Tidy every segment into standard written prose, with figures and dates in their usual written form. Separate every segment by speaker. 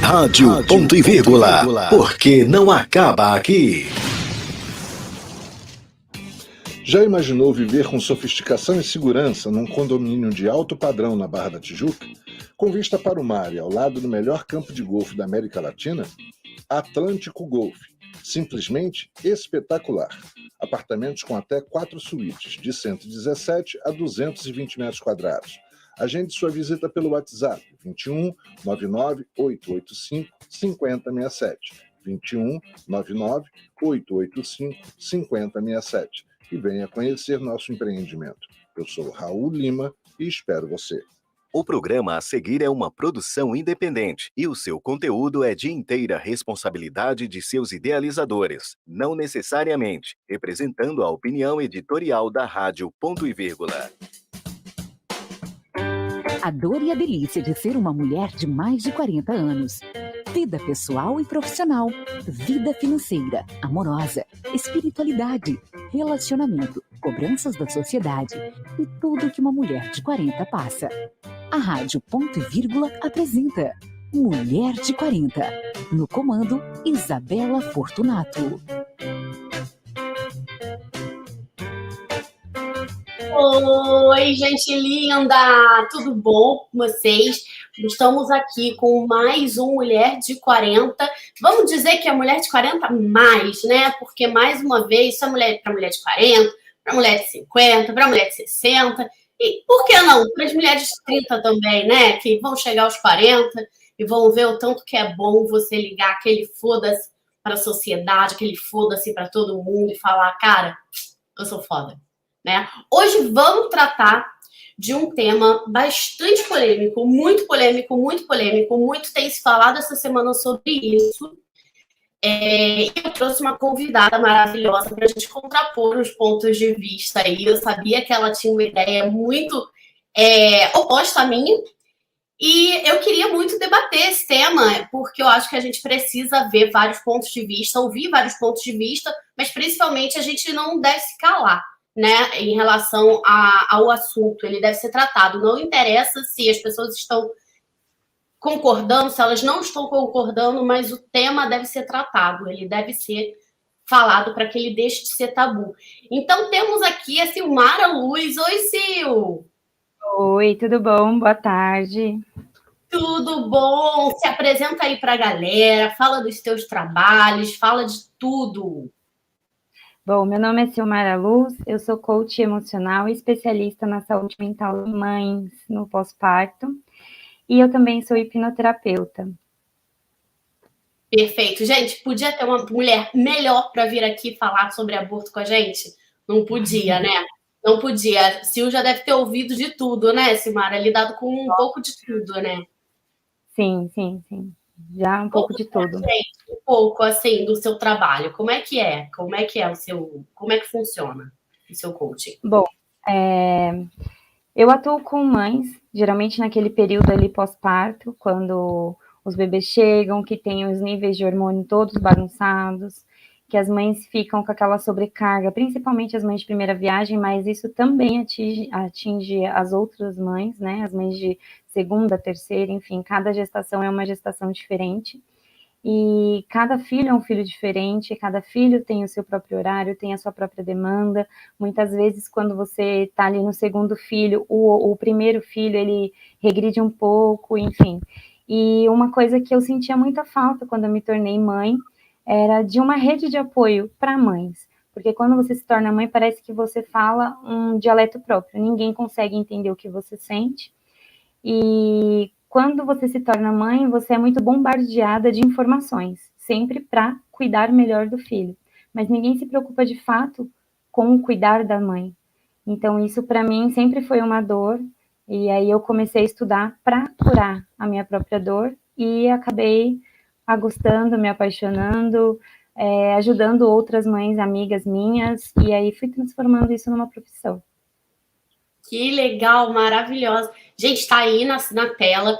Speaker 1: Rádio Ponto e Vírgula, porque não acaba aqui.
Speaker 2: Já imaginou viver com sofisticação e segurança num condomínio de alto padrão na Barra da Tijuca? Com vista para o mar e ao lado do melhor campo de golfe da América Latina? Atlântico Golf. Simplesmente espetacular. Apartamentos com até 4 suítes, de 117 a 220 metros quadrados. Agende sua visita pelo WhatsApp 21 99 885 5067. 21 99 885 5067. E venha conhecer nosso empreendimento. Eu sou Raul Lima e espero você.
Speaker 1: O programa a seguir é uma produção independente e o seu conteúdo é de inteira responsabilidade de seus idealizadores, não necessariamente representando a opinião editorial da Rádio Ponto e Vírgula.
Speaker 3: A dor e a delícia de ser uma mulher de mais de 40 anos. Vida pessoal e profissional, vida financeira, amorosa, espiritualidade, relacionamento, cobranças da sociedade e tudo que uma mulher de 40 passa. A Rádio Ponto e Vírgula apresenta Mulher de 40. No comando, Isabela Fortunato.
Speaker 4: Oi, gente linda! Tudo bom com vocês? Estamos aqui com mais um Mulher de 40. Vamos dizer que é Mulher de 40 mais, né? Porque, mais uma vez, isso é para mulher de 40, para mulher de 50, para mulher de 60. E por que não? Para as mulheres de 30 também, né? Que vão chegar aos 40 e vão ver o tanto que é bom você ligar aquele foda-se para a sociedade, aquele foda-se para todo mundo e falar, cara, eu sou foda. Né? Hoje vamos tratar de um tema bastante polêmico, muito polêmico, muito polêmico, muito tem se falado essa semana sobre isso. Eu trouxe uma convidada maravilhosa para a gente contrapor os pontos de vista aí. Eu sabia que ela tinha uma ideia muito oposta à minha, e eu queria muito debater esse tema, porque eu acho que a gente precisa ver vários pontos de vista, ouvir vários pontos de vista, mas principalmente a gente não deve se calar, né, em relação ao assunto. Ele deve ser tratado. Não interessa se as pessoas estão concordando, se elas não estão concordando, mas o tema deve ser tratado, ele deve ser falado para que ele deixe de ser tabu. Então, temos aqui a Silmara Luz. Oi, Sil!
Speaker 5: Oi, tudo bom? Boa tarde.
Speaker 4: Tudo bom? Se apresenta aí para a galera, fala dos teus trabalhos, fala de tudo.
Speaker 5: Bom, meu nome é Silmara Luz, eu sou coach emocional e especialista na saúde mental de mães no pós-parto, e eu também sou hipnoterapeuta.
Speaker 4: Perfeito. Gente, podia ter uma mulher melhor para vir aqui falar sobre aborto com a gente? Não podia, né? Não podia. Sil já deve ter ouvido de tudo, né, Silmara? Lidado com um pouco de tudo, né?
Speaker 5: Sim. Já um pouco de tudo.
Speaker 4: Gente, um pouco, assim, do seu trabalho. Como é que é? Como é que funciona o seu coaching?
Speaker 5: Bom, eu atuo com mães, geralmente naquele período ali pós-parto, quando os bebês chegam, que tem os níveis de hormônio todos bagunçados, que as mães ficam com aquela sobrecarga, principalmente as mães de primeira viagem, mas isso também atinge as outras mães, né? As mães de segunda, terceira, enfim, cada gestação é uma gestação diferente. E cada filho é um filho diferente, cada filho tem o seu próprio horário, tem a sua própria demanda. Muitas vezes, quando você está ali no segundo filho, o primeiro filho, ele regride um pouco, enfim. E uma coisa que eu sentia muita falta quando eu me tornei mãe era de uma rede de apoio para mães. Porque quando você se torna mãe, parece que você fala um dialeto próprio. Ninguém consegue entender o que você sente. E quando você se torna mãe, você é muito bombardeada de informações, sempre para cuidar melhor do filho. Mas ninguém se preocupa de fato com o cuidar da mãe. Então, isso para mim sempre foi uma dor. E aí eu comecei a estudar para curar a minha própria dor e acabei gostando, me apaixonando, ajudando outras mães, amigas minhas, e aí fui transformando isso numa profissão.
Speaker 4: Que legal, maravilhosa. Gente, está aí na tela.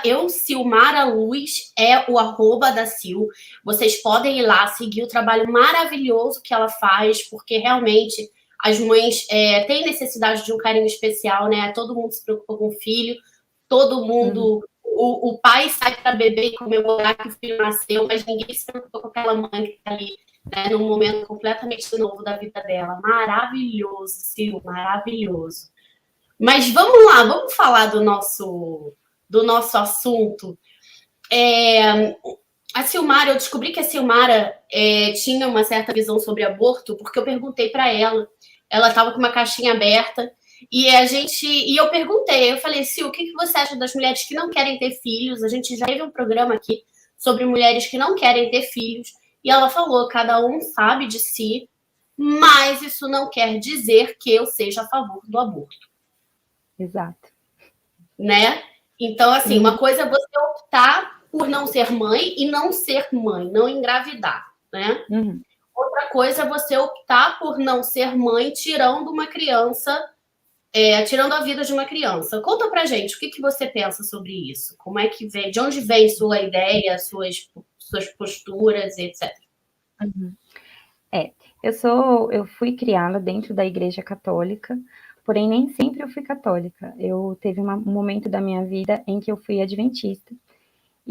Speaker 4: @eusilmaraluz é o @ da Sil. Vocês podem ir lá seguir o trabalho maravilhoso que ela faz, porque realmente as mães têm necessidade de um carinho especial, né? Todo mundo se preocupa com o filho, todo mundo o pai sai para beber e comemorar que o filho nasceu, mas ninguém se preocupou com aquela mãe que está ali, né, num momento completamente novo da vida dela. Maravilhoso, Sil, maravilhoso. Mas vamos lá, vamos falar do nosso assunto. A Silmara, eu descobri que a Silmara tinha uma certa visão sobre aborto, porque eu perguntei para ela. Ela estava com uma caixinha aberta e eu perguntei, eu falei, Sil, o que você acha das mulheres que não querem ter filhos? A gente já teve um programa aqui sobre mulheres que não querem ter filhos, e ela falou, cada um sabe de si, mas isso não quer dizer que eu seja a favor do aborto.
Speaker 5: Exato.
Speaker 4: Né? Então, assim, uma coisa é você optar por não ser mãe e não ser mãe, não engravidar, né?
Speaker 5: Uhum.
Speaker 4: Outra coisa é você optar por não ser mãe tirando uma criança, tirando a vida de uma criança. Conta pra gente, o que você pensa sobre isso? Como é que vem, de onde vem sua ideia, suas posturas, etc.
Speaker 5: Uhum. Eu fui criada dentro da Igreja Católica, porém nem sempre eu fui católica. Eu teve um momento da minha vida em que eu fui adventista.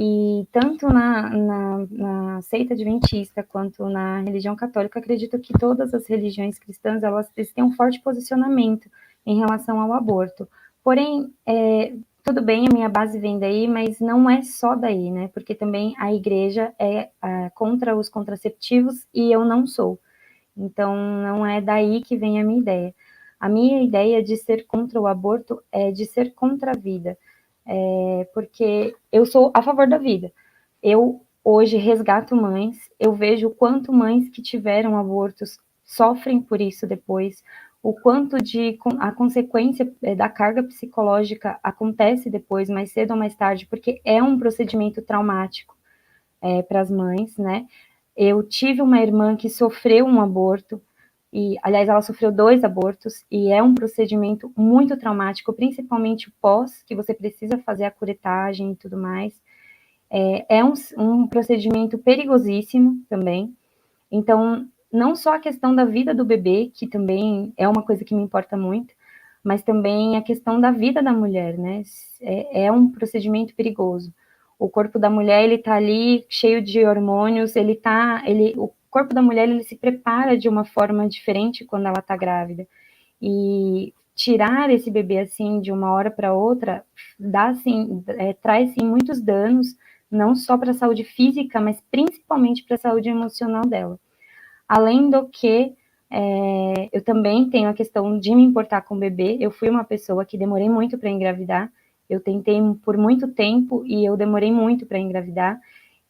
Speaker 5: E tanto na seita adventista quanto na religião católica, acredito que todas as religiões cristãs elas têm um forte posicionamento em relação ao aborto. Porém, tudo bem, a minha base vem daí, mas não é só daí, né? Porque também a igreja é contra os contraceptivos e eu não sou. Então, não é daí que vem a minha ideia. A minha ideia de ser contra o aborto é de ser contra a vida. Porque eu sou a favor da vida. Eu, hoje, resgato mães, eu vejo o quanto mães que tiveram abortos sofrem por isso depois, o quanto a consequência da carga psicológica acontece depois, mais cedo ou mais tarde, porque é um procedimento traumático para as mães, né? Eu tive uma irmã que sofreu um aborto, e, aliás, ela sofreu 2 abortos, e é um procedimento muito traumático, principalmente o pós, que você precisa fazer a curetagem e tudo mais. É um procedimento perigosíssimo também. Então, não só a questão da vida do bebê, que também é uma coisa que me importa muito, mas também a questão da vida da mulher, né? É um procedimento perigoso. O corpo da mulher, ele tá ali cheio de hormônios, o corpo da mulher, ele se prepara de uma forma diferente quando ela tá grávida. E tirar esse bebê, assim, de uma hora para outra, traz, sim, muitos danos, não só para a saúde física, mas principalmente para a saúde emocional dela. Além do que, eu também tenho a questão de me importar com o bebê. Eu fui uma pessoa que demorei muito para engravidar. Eu tentei por muito tempo e eu demorei muito para engravidar.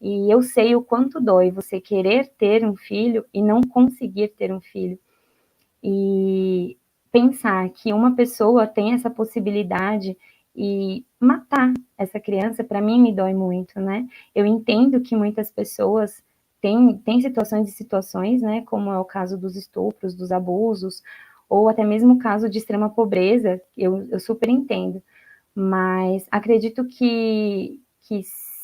Speaker 5: E eu sei o quanto dói você querer ter um filho e não conseguir ter um filho. E pensar que uma pessoa tem essa possibilidade e matar essa criança, para mim, me dói muito, né? Eu entendo que muitas pessoas têm situações e situações, né? Como é o caso dos estupros, dos abusos, ou até mesmo o caso de extrema pobreza, eu super entendo. Mas acredito que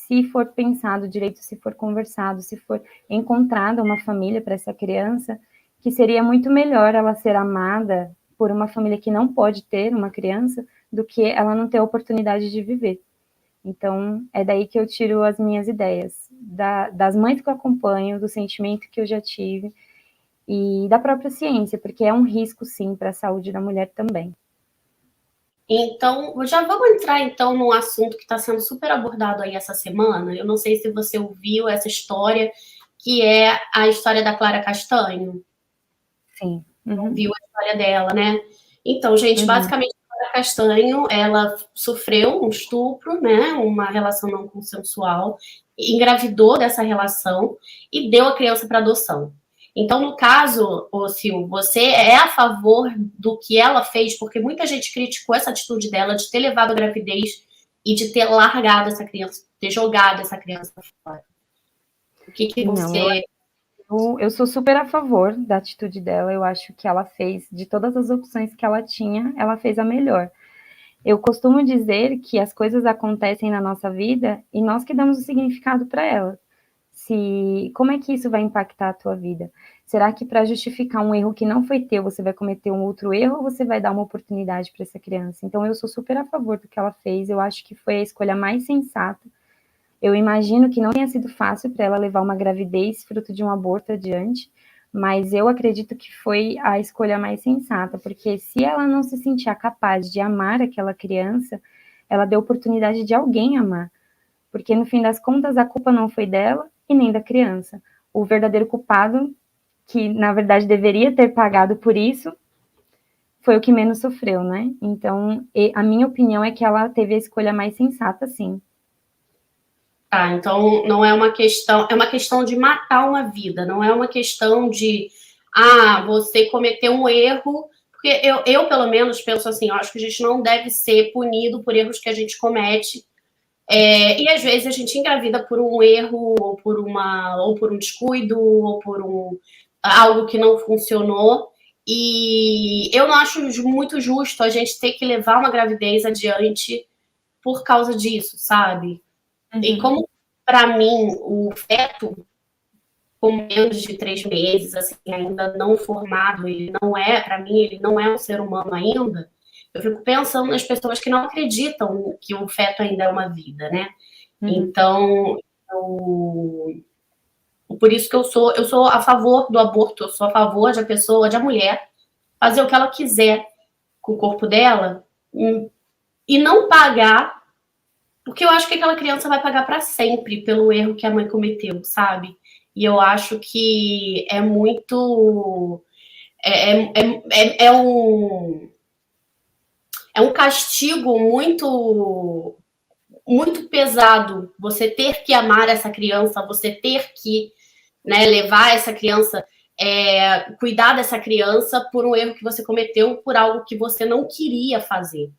Speaker 5: se for pensado direito, se for conversado, se for encontrada uma família para essa criança, que seria muito melhor ela ser amada por uma família que não pode ter uma criança, do que ela não ter a oportunidade de viver. Então, é daí que eu tiro as minhas ideias, das mães que eu acompanho, do sentimento que eu já tive, e da própria ciência, porque é um risco, sim, para a saúde da mulher também.
Speaker 4: Então, já vamos entrar, então, num assunto que está sendo super abordado aí essa semana. Eu não sei se você ouviu essa história, que é a história da Clara Castanho.
Speaker 5: Sim.
Speaker 4: Viu a história dela, né? Então, gente, basicamente, a Clara Castanho, ela sofreu um estupro, né? Uma relação não consensual, engravidou dessa relação e deu a criança para adoção. Então, no caso, Sil, você é a favor do que ela fez? Porque muita gente criticou essa atitude dela de ter levado a gravidez e de ter largado essa criança, ter jogado essa criança fora. O que você...
Speaker 5: Eu sou super a favor da atitude dela. Eu acho que ela fez, de todas as opções que ela tinha, ela fez a melhor. Eu costumo dizer que as coisas acontecem na nossa vida e nós que damos o significado para elas. Como é que isso vai impactar a tua vida? Será que para justificar um erro que não foi teu, você vai cometer um outro erro ou você vai dar uma oportunidade para essa criança? Então, eu sou super a favor do que ela fez, eu acho que foi a escolha mais sensata. Eu imagino que não tenha sido fácil para ela levar uma gravidez fruto de um aborto adiante, mas eu acredito que foi a escolha mais sensata, porque se ela não se sentia capaz de amar aquela criança, ela deu oportunidade de alguém amar, porque no fim das contas a culpa não foi dela e nem da criança. O verdadeiro culpado, que na verdade deveria ter pagado por isso, foi o que menos sofreu, né? Então, a minha opinião é que ela teve a escolha mais sensata, sim.
Speaker 4: Tá, então não é uma questão, é uma questão de matar uma vida, não é uma questão de, você cometeu um erro, porque eu pelo menos penso assim, eu acho que a gente não deve ser punido por erros que a gente comete, e às vezes a gente engravida por um erro, ou por um descuido, ou por algo que não funcionou, e eu não acho muito justo a gente ter que levar uma gravidez adiante por causa disso, sabe? E como, para mim, o feto, com menos de 3 meses, assim, ainda não formado, ele não é, para mim, ele não é um ser humano ainda, eu fico pensando nas pessoas que não acreditam que o feto ainda é uma vida, né? Então, por isso que eu sou a favor do aborto, eu sou a favor de a mulher, fazer o que ela quiser com o corpo dela e não pagar, porque eu acho que aquela criança vai pagar para sempre pelo erro que a mãe cometeu, sabe? E eu acho que é muito. É um castigo muito, muito pesado você ter que amar essa criança, você ter que, né, levar essa criança, cuidar dessa criança por um erro que você cometeu, por algo que você não queria fazer.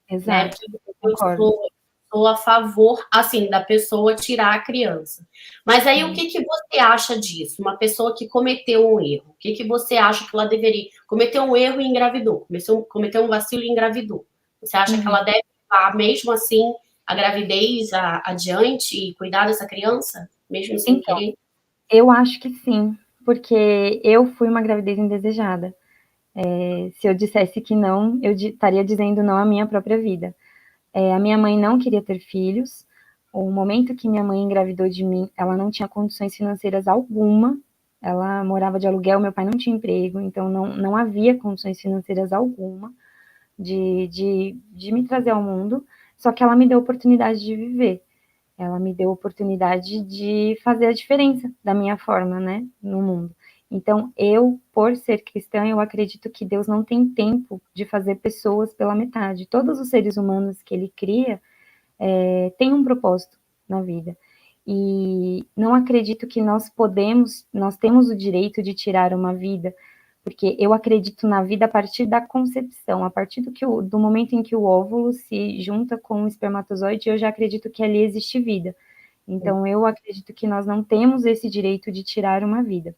Speaker 5: Exato,
Speaker 4: Né?
Speaker 5: concordo.
Speaker 4: Sou a favor, assim, da pessoa tirar a criança. Mas aí, o que você acha disso? Uma pessoa que cometeu um erro, o que você acha que ela deveria... Cometeu um erro e engravidou, cometeu um vacilo e engravidou. Você acha que ela deve levar, mesmo assim, a gravidez adiante e cuidar dessa criança, mesmo sem querer?
Speaker 5: Eu acho que sim, porque eu fui uma gravidez indesejada. Se eu dissesse que não, eu estaria dizendo não à minha própria vida. A minha mãe não queria ter filhos. O momento que minha mãe engravidou de mim, ela não tinha condições financeiras alguma. Ela morava de aluguel, meu pai não tinha emprego, então não havia condições financeiras alguma de me trazer ao mundo. Só que ela me deu a oportunidade de viver. Ela me deu a oportunidade de fazer a diferença da minha forma, né, no mundo. Então, por ser cristã, eu acredito que Deus não tem tempo de fazer pessoas pela metade. Todos os seres humanos que Ele cria têm um propósito na vida. E não acredito que nós temos o direito de tirar uma vida, porque eu acredito na vida a partir da concepção, a partir do momento em que o óvulo se junta com o espermatozoide, eu já acredito que ali existe vida. Então, eu acredito que nós não temos esse direito de tirar uma vida.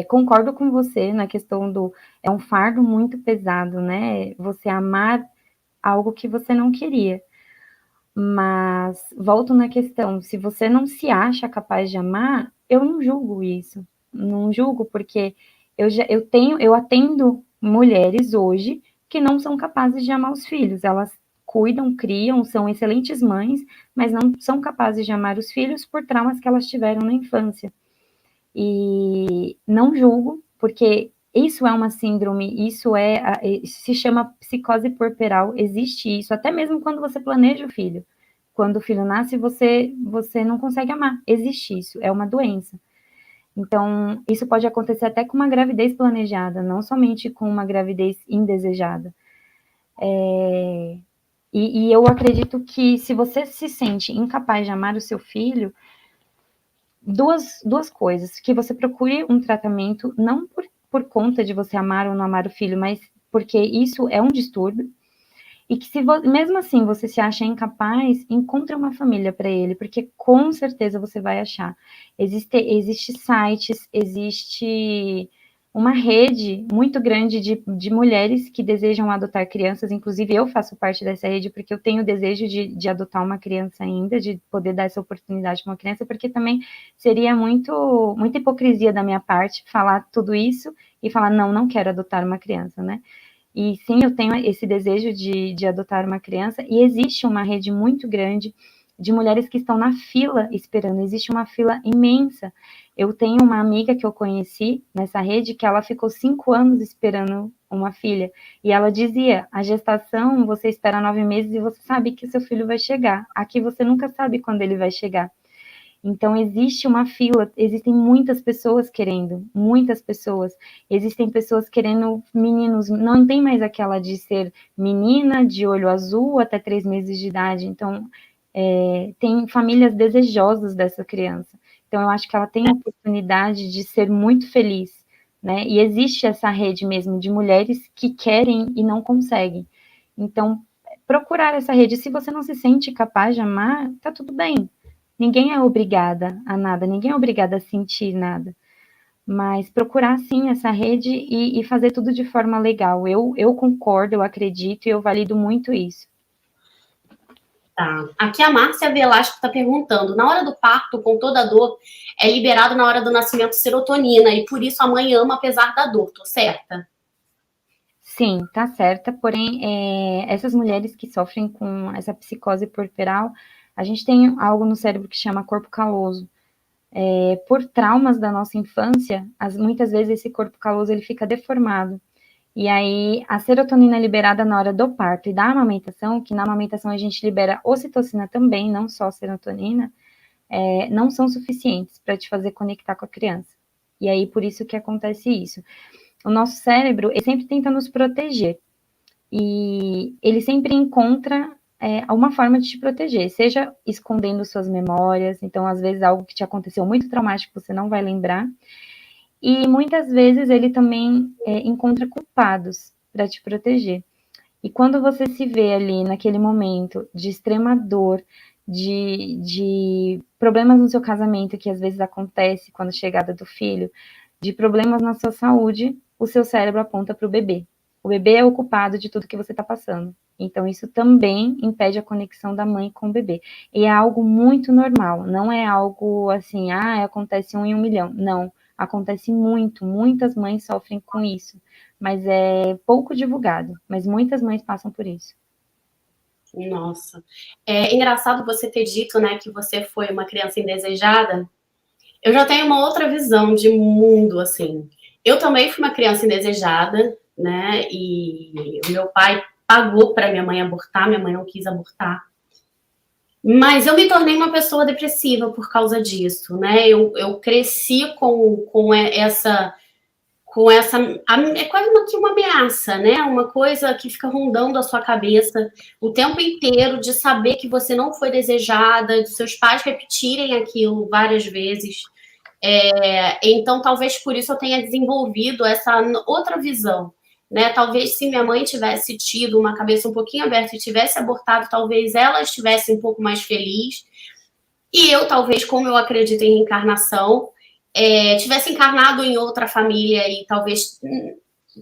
Speaker 5: Concordo com você na questão é um fardo muito pesado, né? Você amar algo que você não queria. Mas, volto na questão, se você não se acha capaz de amar, eu não julgo isso. Não julgo porque eu atendo mulheres hoje que não são capazes de amar os filhos. Elas cuidam, criam, são excelentes mães, mas não são capazes de amar os filhos por traumas que elas tiveram na infância. E não julgo, porque isso é uma síndrome, se chama psicose puerperal, existe isso, até mesmo quando você planeja o filho. Quando o filho nasce, você não consegue amar, existe isso, é uma doença. Então, isso pode acontecer até com uma gravidez planejada, não somente com uma gravidez indesejada. E eu acredito que se você se sente incapaz de amar o seu filho, duas coisas, que você procure um tratamento, não por conta de você amar ou não amar o filho, mas porque isso é um distúrbio, e que mesmo assim você se acha incapaz, encontre uma família para ele, porque com certeza você vai achar. Existe sites, existe uma rede muito grande de mulheres que desejam adotar crianças, inclusive eu faço parte dessa rede, porque eu tenho o desejo de adotar uma criança ainda, de poder dar essa oportunidade para uma criança, porque também seria muita hipocrisia da minha parte falar tudo isso e falar, não, não quero adotar uma criança, né? E sim, eu tenho esse desejo de adotar uma criança, e existe uma rede muito grande de mulheres que estão na fila esperando, existe uma fila imensa. Eu tenho uma amiga que eu conheci nessa rede que ela ficou 5 anos esperando uma filha, e ela dizia, a gestação você espera 9 meses e você sabe que seu filho vai chegar, aqui você nunca sabe quando ele vai chegar. Então, existe uma fila, existem muitas pessoas querendo, muitas pessoas. Existem pessoas querendo meninos, não tem mais aquela de ser menina, de olho azul, até 3 meses de idade. Então, tem famílias desejosas dessa criança. Então, eu acho que ela tem a oportunidade de ser muito feliz, né? E existe essa rede mesmo de mulheres que querem e não conseguem. Então, procurar essa rede. Se você não se sente capaz de amar, tá tudo bem. Ninguém é obrigada a nada, ninguém é obrigada a sentir nada. Mas procurar, sim, essa rede e fazer tudo de forma legal. Eu concordo, eu acredito e eu valido muito isso.
Speaker 4: Tá. Aqui a Márcia Velasco está perguntando, na hora do parto, com toda a dor, é liberado na hora do nascimento serotonina, e por isso a mãe ama apesar da dor, tô certa?
Speaker 5: Sim, tá certa, porém, essas mulheres que sofrem com essa psicose puerperal, a gente tem algo no cérebro que chama corpo caloso. Por traumas da nossa infância, muitas vezes esse corpo caloso ele fica deformado. E aí, a serotonina é liberada na hora do parto e da amamentação, que na amamentação a gente libera ocitocina também, não só serotonina, não são suficientes para te fazer conectar com a criança. E aí, por isso que acontece isso. O nosso cérebro, ele sempre tenta nos proteger. E ele sempre encontra uma forma de te proteger, seja escondendo suas memórias, então, às vezes, algo que te aconteceu muito traumático, você não vai lembrar. E muitas vezes ele também encontra culpados para te proteger. E quando você se vê ali naquele momento de extrema dor, de problemas no seu casamento, que às vezes acontece quando a chegada do filho, de problemas na sua saúde, o seu cérebro aponta para o bebê. O bebê é o culpado de tudo que você está passando. Então, isso também impede a conexão da mãe com o bebê. E é algo muito normal, não é algo assim, acontece 1 em 1 milhão. Não, acontece muito, muitas mães sofrem com isso, mas é pouco divulgado, mas muitas mães passam por isso.
Speaker 4: Nossa. É engraçado você ter dito, né, que você foi uma criança indesejada. Eu já tenho uma outra visão de mundo, assim. Eu também fui uma criança indesejada, né, e o meu pai pagou para minha mãe abortar, minha mãe não quis abortar. Mas eu me tornei uma pessoa depressiva por causa disso, né? Eu cresci com essa. É quase uma ameaça, né? Uma coisa que fica rondando a sua cabeça o tempo inteiro, de saber que você não foi desejada, de seus pais repetirem aquilo várias vezes. Então, talvez por isso eu tenha desenvolvido essa outra visão, né? Talvez se minha mãe tivesse tido uma cabeça um pouquinho aberta e tivesse abortado, talvez ela estivesse um pouco mais feliz. E eu, talvez, como eu acredito em reencarnação, tivesse encarnado em outra família e talvez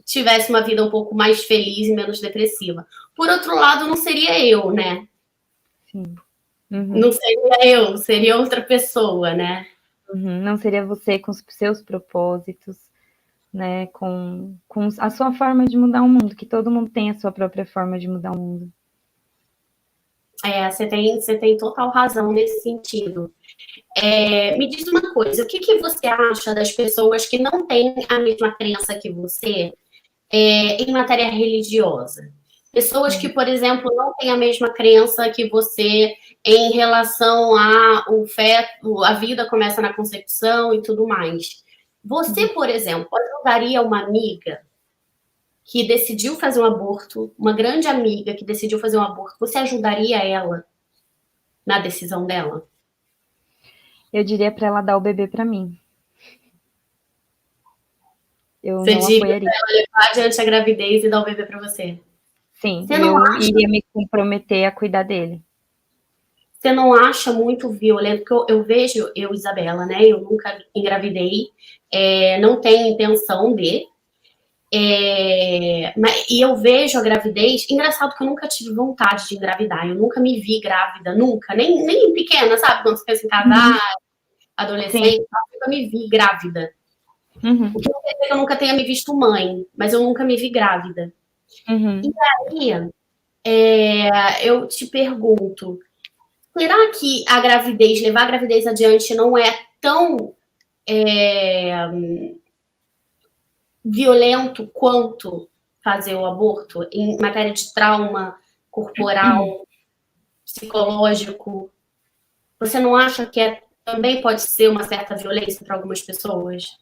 Speaker 4: tivesse uma vida um pouco mais feliz e menos depressiva. Por outro lado, não seria eu, né?
Speaker 5: Sim. Uhum.
Speaker 4: Não seria eu, seria outra pessoa, né?
Speaker 5: Uhum. Não seria você com os seus propósitos, né? Com a sua forma de mudar o mundo, que todo mundo tem a sua própria forma de mudar o mundo.
Speaker 4: Você tem total razão nesse sentido. Me diz uma coisa, o que você acha das pessoas que não têm a mesma crença que você em matéria religiosa? Pessoas que, por exemplo, não têm a mesma crença que você em relação ao feto, a vida começa na concepção e tudo mais. Você, por exemplo, ajudaria uma amiga que decidiu fazer um aborto, uma grande amiga que decidiu fazer um aborto, você ajudaria ela na decisão dela?
Speaker 5: Eu diria para ela dar o bebê para mim. Eu
Speaker 4: Você
Speaker 5: não
Speaker 4: diria
Speaker 5: apoiaria.
Speaker 4: para ela levar adiante a gravidez e dar o bebê para você?
Speaker 5: Sim,
Speaker 4: Você não
Speaker 5: eu
Speaker 4: acha?
Speaker 5: iria me comprometer a cuidar dele.
Speaker 4: você não acha muito violento? Porque eu vejo, Isabela, né? Eu nunca engravidei, não tenho intenção de. E eu vejo a gravidez. Engraçado que eu nunca tive vontade de engravidar. Eu nunca me vi grávida, nunca. Nem pequena, sabe? Quando você pensa em casar, adolescente, eu nunca me vi grávida. O que não quer dizer que eu nunca tenha me visto mãe, mas eu nunca me vi grávida. E aí, eu te pergunto, será que a gravidez, levar a gravidez adiante não é tão violento quanto fazer o aborto em matéria de trauma corporal, psicológico? Você não acha que também pode ser uma certa violência para algumas pessoas?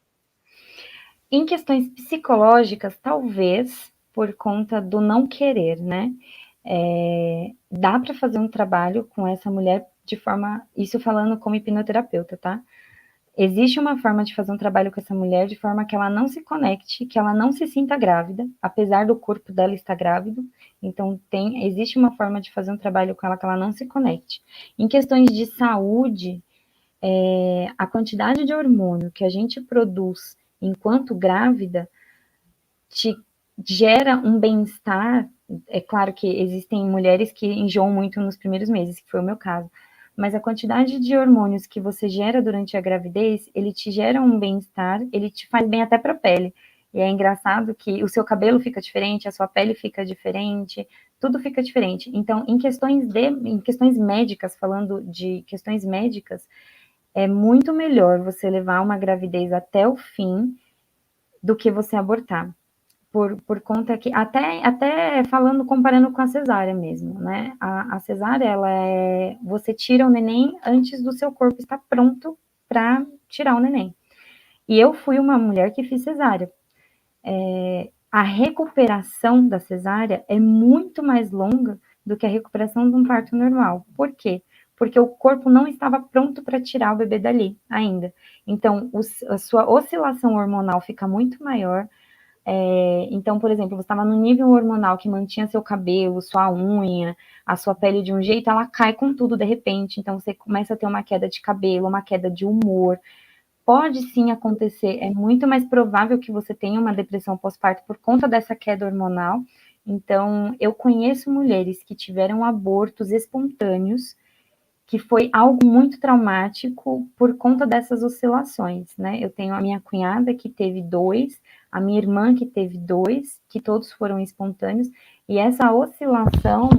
Speaker 5: Em questões psicológicas, talvez por conta do não querer, né? Dá para fazer um trabalho com essa mulher de forma, isso falando como hipnoterapeuta, tá? Existe uma forma de fazer um trabalho com essa mulher de forma que ela não se conecte, que ela não se sinta grávida, apesar do corpo dela estar grávido. Então, existe uma forma de fazer um trabalho com ela que ela não se conecte. Em questões de saúde, a quantidade de hormônio que a gente produz enquanto grávida te gera um bem-estar. É claro que existem mulheres que enjoam muito nos primeiros meses, que foi o meu caso, mas a quantidade de hormônios que você gera durante a gravidez, ele te gera um bem-estar, ele te faz bem até para a pele. E é engraçado que o seu cabelo fica diferente, a sua pele fica diferente, tudo fica diferente. Então, em questões médicas, falando de questões médicas, é muito melhor você levar uma gravidez até o fim do que você abortar. Por conta que, até falando, comparando com a cesárea mesmo, né? A cesárea, você tira o neném antes do seu corpo estar pronto para tirar o neném. E eu fui uma mulher que fiz cesárea. A recuperação da cesárea é muito mais longa do que a recuperação de um parto normal. Por quê? Porque o corpo não estava pronto para tirar o bebê dali ainda. Então, a sua oscilação hormonal fica muito maior. Então, por exemplo, você estava no nível hormonal que mantinha seu cabelo, sua unha, a sua pele de um jeito, ela cai com tudo de repente. Então, você começa a ter uma queda de cabelo, uma queda de humor. Pode sim acontecer, é muito mais provável que você tenha uma depressão pós-parto por conta dessa queda hormonal. Então, eu conheço mulheres que tiveram abortos espontâneos, que foi algo muito traumático por conta dessas oscilações, né? Eu tenho a minha cunhada que teve 2, a minha irmã que teve 2, que todos foram espontâneos, e essa oscilação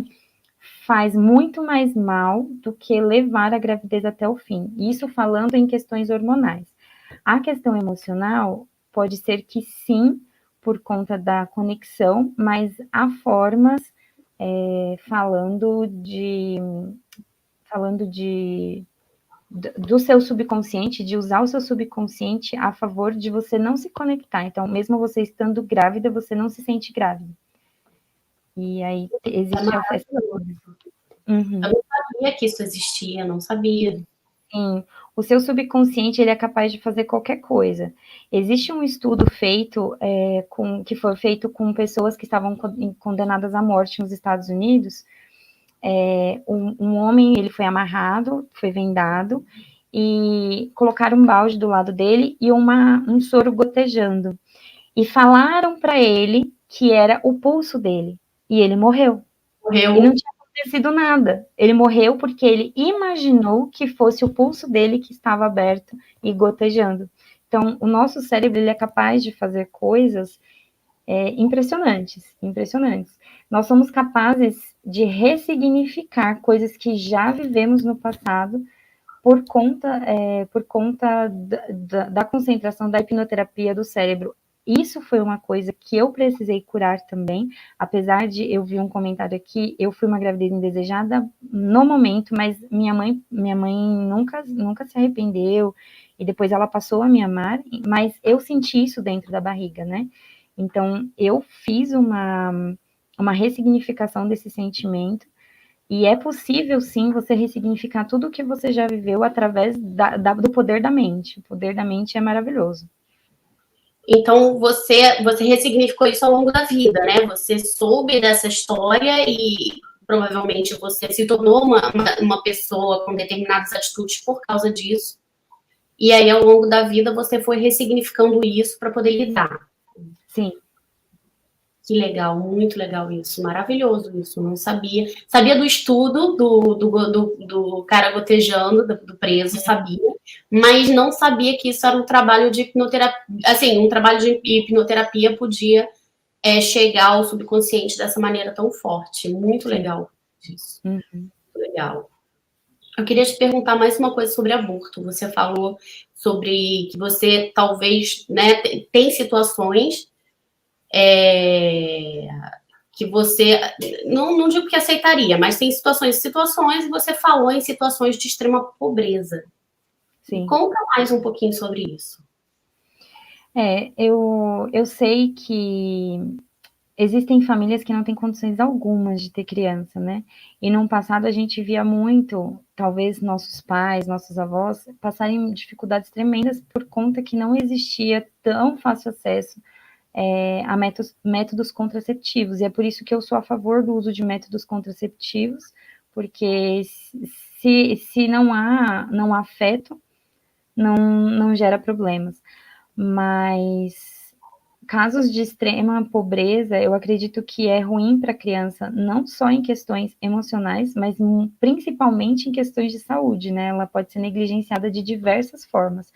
Speaker 5: faz muito mais mal do que levar a gravidez até o fim. Isso falando em questões hormonais. A questão emocional pode ser que sim, por conta da conexão, mas há formas, falando do seu subconsciente, de usar o seu subconsciente a favor de você não se conectar. Então, mesmo você estando grávida, você não se sente grávida. E aí existe essa coisa.
Speaker 4: Eu não sabia que isso existia, não sabia.
Speaker 5: Sim, o seu subconsciente ele é capaz de fazer qualquer coisa. Existe um estudo feito que foi feito com pessoas que estavam condenadas à morte nos Estados Unidos. Um homem, ele foi amarrado, foi vendado, e colocaram um balde do lado dele e um soro gotejando. E falaram para ele que era o pulso dele. E ele morreu.
Speaker 4: Morreu.
Speaker 5: E não tinha acontecido nada. Ele morreu porque ele imaginou que fosse o pulso dele que estava aberto e gotejando. Então, o nosso cérebro ele é capaz de fazer coisas impressionantes. Nós somos capazes de ressignificar coisas que já vivemos no passado por conta da concentração da hipnoterapia do cérebro. Isso foi uma coisa que eu precisei curar também, apesar de eu vi um comentário aqui, eu fui uma gravidez indesejada no momento, mas minha mãe nunca se arrependeu, e depois ela passou a me amar, mas eu senti isso dentro da barriga, né? Então, eu fiz uma ressignificação desse sentimento, e é possível, sim, você ressignificar tudo o que você já viveu através do poder da mente. O poder da mente é maravilhoso.
Speaker 4: Então, você ressignificou isso ao longo da vida, né? Você soube dessa história e provavelmente você se tornou uma pessoa com determinadas atitudes por causa disso. E aí, ao longo da vida, você foi ressignificando isso para poder lidar.
Speaker 5: Sim.
Speaker 4: Que legal, muito legal isso, maravilhoso isso, não sabia. Sabia do estudo do cara gotejando, do preso, sabia, mas não sabia que isso era um trabalho de hipnoterapia, assim, um trabalho de hipnoterapia podia chegar ao subconsciente dessa maneira tão forte. Muito legal isso, muito legal. Eu queria te perguntar mais uma coisa sobre aborto. Você falou sobre que você talvez, né, tem situações que você, não digo que aceitaria, mas tem situações, e você falou em situações de extrema pobreza.
Speaker 5: Sim.
Speaker 4: Conta mais um pouquinho sobre isso.
Speaker 5: Eu sei que existem famílias que não têm condições algumas de ter criança, né? E no passado a gente via muito, talvez nossos pais, nossos avós, passarem dificuldades tremendas por conta que não existia tão fácil acesso a métodos contraceptivos. E é por isso que eu sou a favor do uso de métodos contraceptivos, porque se não há afeto, não gera problemas. Mas casos de extrema pobreza, eu acredito que é ruim para a criança, não só em questões emocionais, mas principalmente em questões de saúde, né? Ela pode ser negligenciada de diversas formas.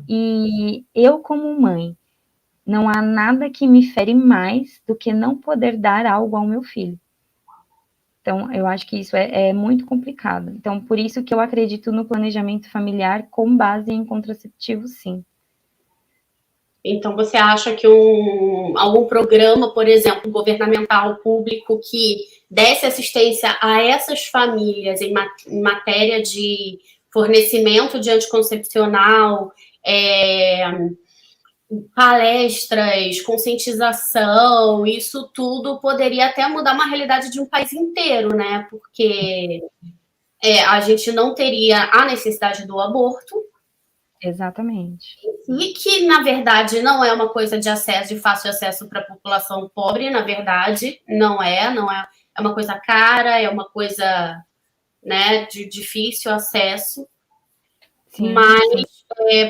Speaker 5: E eu, como mãe, não há nada que me fere mais do que não poder dar algo ao meu filho. Então, eu acho que isso é muito complicado. Então, por isso que eu acredito no planejamento familiar com base em contraceptivos, sim.
Speaker 4: Então, você acha que algum programa, por exemplo, governamental, público, que desse assistência a essas famílias em matéria de fornecimento de anticoncepcional, palestras, conscientização, isso tudo poderia até mudar uma realidade de um país inteiro, né? Porque a gente não teria a necessidade do aborto.
Speaker 5: Exatamente.
Speaker 4: E que, na verdade, não é uma coisa de fácil acesso para a população pobre, na verdade, não é uma coisa cara, é uma coisa, né, de difícil acesso. Sim, mas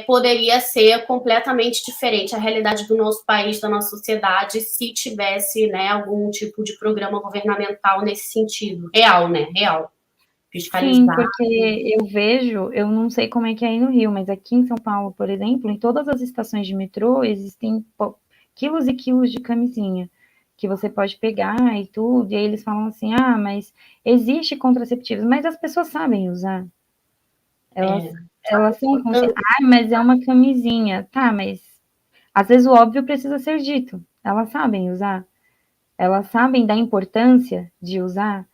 Speaker 4: poderia ser completamente diferente a realidade do nosso país, da nossa sociedade, se tivesse, né, algum tipo de programa governamental nesse sentido. Real, né? Real.
Speaker 5: Sim, porque eu não sei como é que é aí no Rio, mas aqui em São Paulo, por exemplo, em todas as estações de metrô existem quilos e quilos de camisinha que você pode pegar e tudo, e aí eles falam assim, mas existe contraceptivos, mas as pessoas sabem usar. Elas são conscientes. Mas é uma camisinha. Tá, mas às vezes o óbvio precisa ser dito. Elas sabem usar. Elas sabem da importância de usar.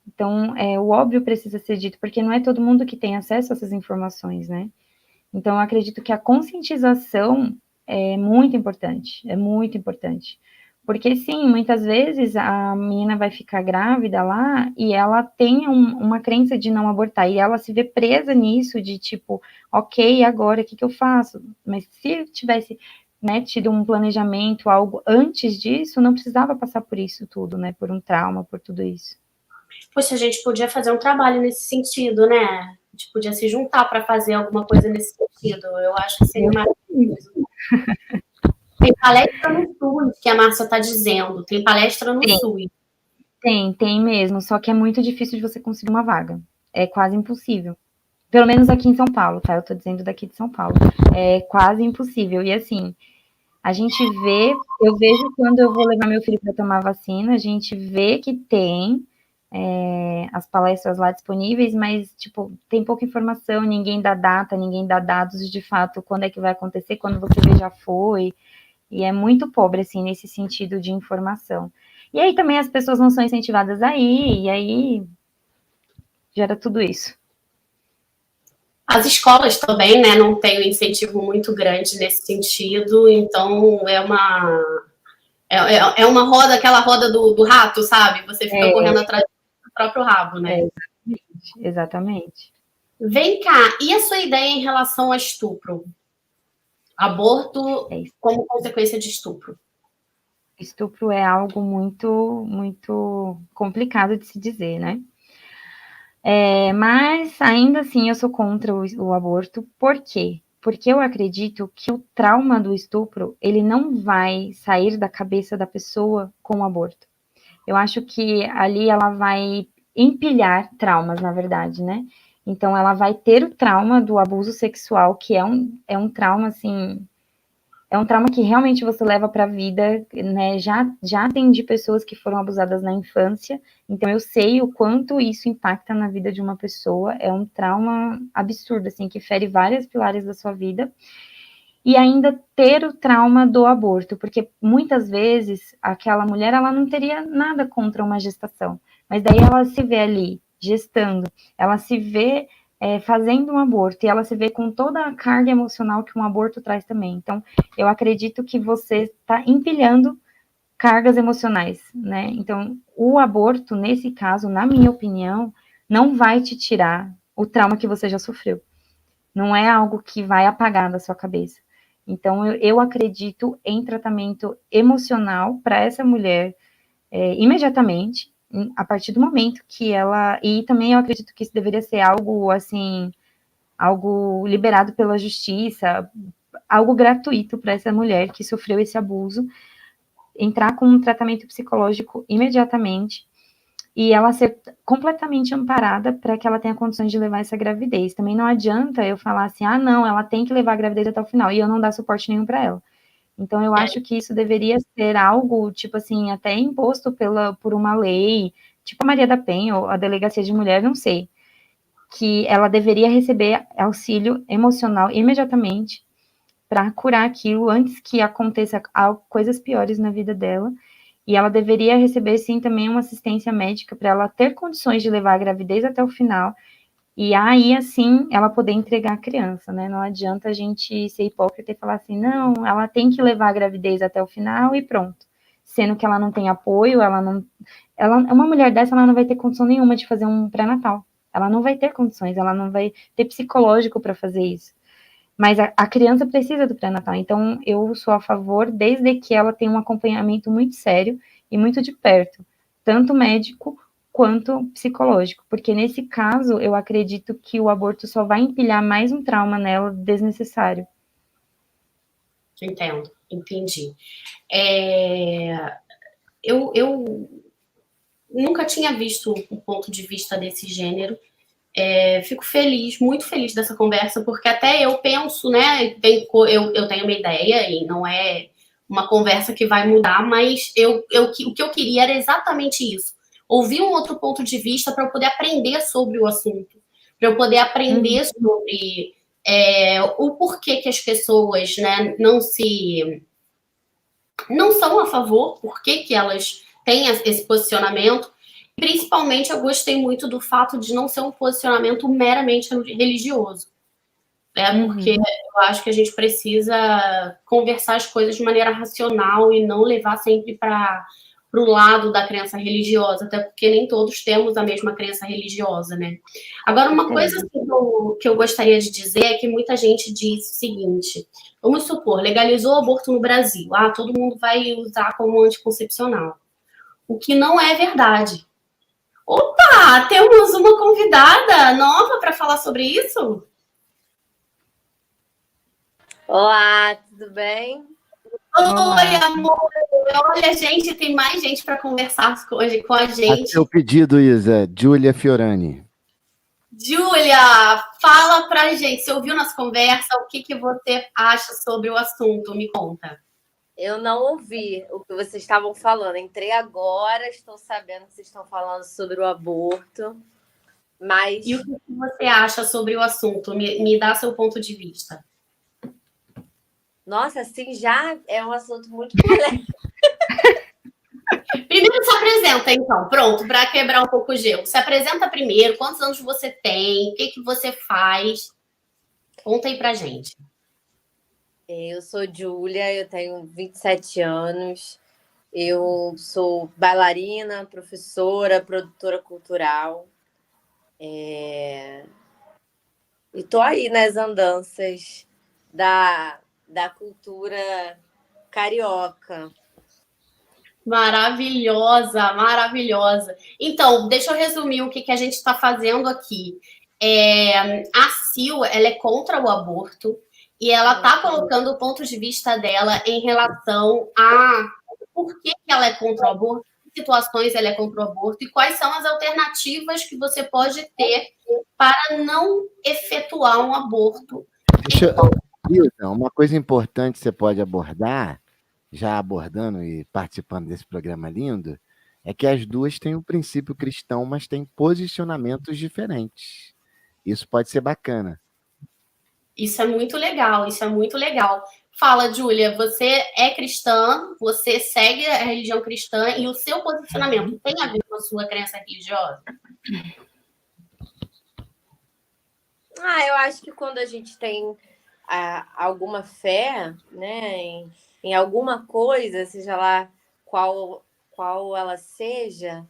Speaker 5: Então, o óbvio precisa ser dito, porque não é todo mundo que tem acesso a essas informações, né? Então, eu acredito que a conscientização é muito importante. É muito importante. Porque, sim, muitas vezes a menina vai ficar grávida lá e ela tem uma crença de não abortar. E ela se vê presa nisso, de tipo, ok, agora o que eu faço? Mas se tivesse, né, tido um planejamento, algo antes disso, não precisava passar por isso tudo, né? Por um trauma, por tudo isso.
Speaker 4: Poxa, a gente podia fazer um trabalho nesse sentido, né? A gente podia se juntar para fazer alguma coisa nesse sentido. Eu acho que seria maravilhoso. Tem palestra no SUS, que a Márcia está dizendo. Tem palestra no SUS.
Speaker 5: Tem mesmo, só que é muito difícil de você conseguir uma vaga. É quase impossível. Pelo menos aqui em São Paulo, tá? Eu tô dizendo daqui de São Paulo. É quase impossível. E assim, eu vejo quando eu vou levar meu filho para tomar vacina, a gente vê que tem as palestras lá disponíveis, mas, tipo, tem pouca informação, ninguém dá data, ninguém dá dados de fato, quando é que vai acontecer, quando você vê já foi. E é muito pobre, assim, nesse sentido de informação. E aí também as pessoas não são incentivadas aí, e aí gera tudo isso.
Speaker 4: As escolas também, né, não têm um incentivo muito grande nesse sentido, então é uma roda, aquela roda do rato, sabe? Você fica correndo atrás do próprio rabo, né?
Speaker 5: Exatamente.
Speaker 4: Vem cá, e a sua ideia em relação a estupro? Aborto como consequência de estupro?
Speaker 5: Estupro é algo muito, muito complicado de se dizer, né? Mas, ainda assim, eu sou contra o aborto. Por quê? Porque eu acredito que o trauma do estupro, ele não vai sair da cabeça da pessoa com o aborto. Eu acho que ali ela vai empilhar traumas, na verdade, né? Então, ela vai ter o trauma do abuso sexual, que é um trauma, assim, é um trauma que realmente você leva para a vida, né? Já atendi pessoas que foram abusadas na infância, então eu sei o quanto isso impacta na vida de uma pessoa. É um trauma absurdo, assim, que fere vários pilares da sua vida. E ainda ter o trauma do aborto, porque muitas vezes aquela mulher ela não teria nada contra uma gestação, mas daí ela se vê ali gestando, ela se vê fazendo um aborto e ela se vê com toda a carga emocional que um aborto traz também. Então, eu acredito que você está empilhando cargas emocionais, né? Então, o aborto, nesse caso, na minha opinião, não vai te tirar o trauma que você já sofreu. Não é algo que vai apagar da sua cabeça. Então, eu acredito em tratamento emocional para essa mulher imediatamente, a partir do momento que ela. E também eu acredito que isso deveria ser algo assim, algo liberado pela justiça, algo gratuito para essa mulher que sofreu esse abuso, entrar com um tratamento psicológico imediatamente e ela ser completamente amparada para que ela tenha condições de levar essa gravidez. Também não adianta eu falar assim, ah, não, ela tem que levar a gravidez até o final, e eu não dar suporte nenhum para ela. Então, eu acho que isso deveria ser algo, tipo assim, até imposto por uma lei, tipo a Maria da Penha, ou a Delegacia de Mulher, não sei, que ela deveria receber auxílio emocional imediatamente para curar aquilo antes que aconteça coisas piores na vida dela. E ela deveria receber, sim, também uma assistência médica para ela ter condições de levar a gravidez até o final. E aí, assim, ela poder entregar a criança, né? Não adianta a gente ser hipócrita e falar assim, não, ela tem que levar a gravidez até o final e pronto. Sendo que ela não tem apoio, uma mulher dessa, ela não vai ter condição nenhuma de fazer um pré-natal. Ela não vai ter condições, ela não vai ter psicológico para fazer isso. Mas a criança precisa do pré-natal, então eu sou a favor desde que ela tenha um acompanhamento muito sério e muito de perto, tanto médico quanto psicológico, porque nesse caso eu acredito que o aborto só vai empilhar mais um trauma nela desnecessário.
Speaker 4: Entendo, entendi. Eu nunca tinha visto um ponto de vista desse gênero. Fico feliz, muito feliz dessa conversa, porque até eu penso, né? Eu tenho uma ideia e não é uma conversa que vai mudar, mas o que eu queria era exatamente isso. Ouvir um outro ponto de vista para eu poder aprender sobre o assunto, para eu poder aprender sobre o porquê que as pessoas, né, não são a favor, por que elas têm esse posicionamento. Principalmente, eu gostei muito do fato de não ser um posicionamento meramente religioso. Porque eu acho que a gente precisa conversar as coisas de maneira racional e não levar sempre para o lado da crença religiosa, até porque nem todos temos a mesma crença religiosa, né? Agora, uma coisa assim, que eu gostaria de dizer é que muita gente diz o seguinte: vamos supor, legalizou o aborto no Brasil, todo mundo vai usar como anticoncepcional. O que não é verdade. Opa, temos uma convidada nova para falar sobre isso?
Speaker 6: Olá, tudo bem?
Speaker 4: Oi, amor. Olha, gente, tem mais gente para conversar com a gente.
Speaker 7: A seu pedido, Isa, Giulia Fiorani.
Speaker 4: Giulia, fala pra gente. Você ouviu nossa conversa? O que você acha sobre o assunto? Me conta.
Speaker 6: Eu não ouvi o que vocês estavam falando. Entrei agora, estou sabendo que vocês estão falando sobre o aborto. Mas...
Speaker 4: E o que você acha sobre o assunto? Me dá seu ponto de vista.
Speaker 6: Nossa, assim, já é um assunto muito polêmico.
Speaker 4: Primeiro se apresenta, então. Pronto, para quebrar um pouco o gelo. Se apresenta primeiro. Quantos anos você tem? O que você faz? Conta aí pra gente.
Speaker 6: Eu sou Giulia, eu tenho 27 anos. Eu sou bailarina, professora, produtora cultural. E tô aí nas andanças da cultura carioca.
Speaker 4: Maravilhosa, maravilhosa. Então, deixa eu resumir o que a gente está fazendo aqui. A Sil, ela é contra o aborto e ela está colocando o ponto de vista dela em relação a por que ela é contra o aborto, que situações ela é contra o aborto e quais são as alternativas que você pode ter para não efetuar um aborto.
Speaker 7: Isa, uma coisa importante que você pode abordar, já abordando e participando desse programa lindo, é que as duas têm um princípio cristão, mas têm posicionamentos diferentes. Isso pode ser bacana.
Speaker 4: Isso é muito legal, isso é muito legal. Fala, Júlia, você é cristã, você segue a religião cristã e o seu posicionamento tem a ver com a sua crença religiosa?
Speaker 6: Eu acho que quando a gente tem alguma fé, né, em alguma coisa, seja lá qual ela seja,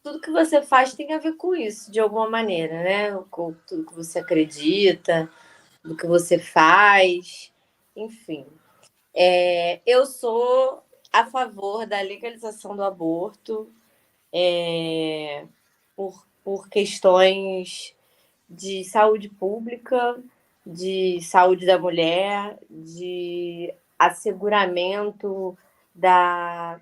Speaker 6: tudo que você faz tem a ver com isso, de alguma maneira, né? Com tudo que você acredita, do que você faz, enfim. Eu sou a favor da legalização do aborto por questões de saúde pública, de saúde da mulher, de asseguramento das